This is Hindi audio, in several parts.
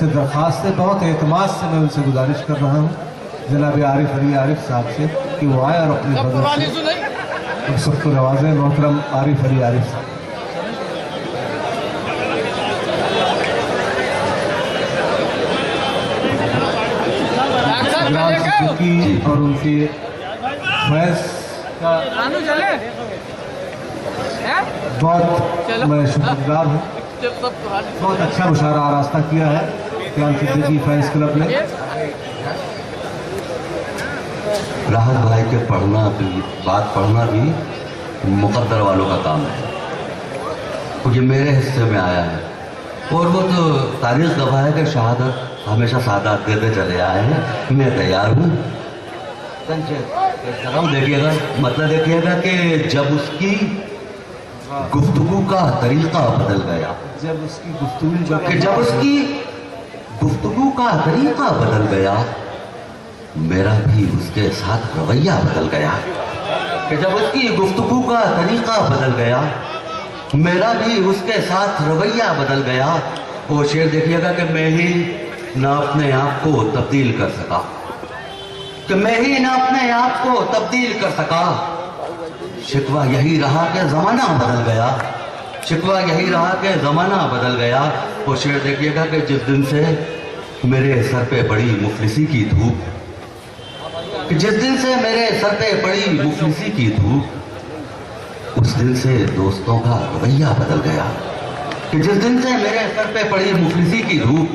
उनसे दरख्वास्त है, बहुत एतमाद से मैं उनसे गुजारिश कर रहा हूँ जनाब आरिफ अली आरिफ साहब से कि वो आए और अपने बदल से हम सबको नवाजें। मोहतरम आरिफ अली आरिफ साहब। और उनके फैज का बहुत मैं शुक्रगुजार हूँ। बहुत अच्छा मुशायरा आरास्ता किया है इकराम सिद्दीकी फैंस क्लब ने। राहत भाई के बात पढ़ना भी मुकद्दर वालों का काम है, क्योंकि मेरे हिस्से में आया है। और वो तो तारीख गवाह है कि शहादत हमेशा सादात देते चले आए हैं। मैं तैयार हूँ। देखिएगा, मतलब देखिएगा कि जब उसकी गुफ्तगू का तरीका बदल गया, जब उसकी गुफ्तगू का तरीका बदल गया, मेरा भी उसके साथ रवैया बदल गया। कि जब उसकी गुफ्तगू का तरीका बदल गया, मेरा भी उसके साथ रवैया बदल गया। वो शेर देखिएगा कि मैं ही ना अपने आप को तब्दील कर सका, कि मैं ही ना अपने आप को तब्दील कर सका। शिकवा यही रहा कि ज़माना बदल गया, शिकवा यही रहा कि ज़माना बदल गया। वो शेर देखिएगा कि जिस दिन से मेरे सर पे पड़ी मुफलिसी की धूप, कि जिस दिन से मेरे सर पे पड़ी मुफलिसी की धूप, उस दिन से दोस्तों का रवैया बदल गया। कि जिस दिन से मेरे सर पे पड़ी मुफलिसी की धूप,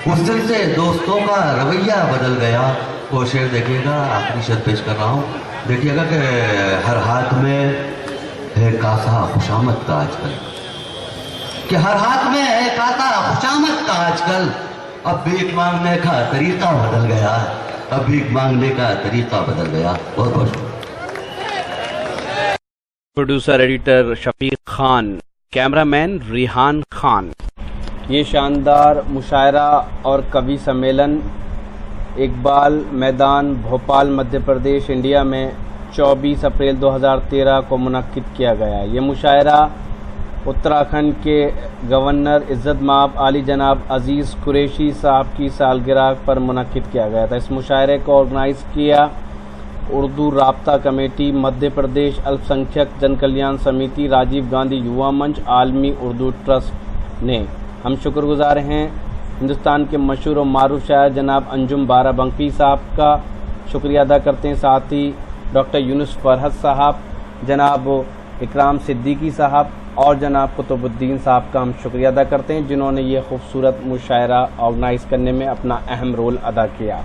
उस दिन से दोस्तों का रवैया बदल गया। वो शेर देखिएगा, आखिरी शेर पेश कर रहा हूँ। देखिएगा कि हर हाथ में है कासा खुशामद का आजकल, कि हर हाथ में है कासा खुशामद का आजकल। अब भीख मांगने का तरीका बदल गया, अब भीख मांगने का तरीका बदल गया। बहुत बहुत producer editor Shafiq Khan, cameraman Rihan Khan. ये शानदार मुशायरा और कवि सम्मेलन इकबाल मैदान भोपाल मध्य प्रदेश इंडिया में 24 अप्रैल 2013 को मुनक्किद किया गया। ये मुशायरा उत्तराखंड के गवर्नर इज़्ज़त माब आली जनाब अज़ीज़ कुरैशी साहब की सालगिरह पर मुनक्किद किया गया था। इस मुशायरे को ऑर्गेनाइज़ किया उर्दू राब्ता कमेटी, मध्य प्रदेश अल्पसंख्यक जन कल्याण समिति, राजीव गांधी युवा मंच, आलमी उर्दू ट्रस्ट ने। हम शुक्रगुजार हैं हिंदुस्तान के मशहूर और मारूफ शायर जनाब अंजुम बाराबंकी साहब का शुक्रिया अदा करते हैं। साथ ही डॉक्टर यूनुस फरहत साहब, जनाब इकराम सिद्दीकी साहब और जनाब कुतुबुद्दीन साहब का हम शुक्रिया अदा करते हैं, जिन्होंने ये खूबसूरत मुशायरा ऑर्गेनाइज़ करने में अपना अहम रोल अदा किया।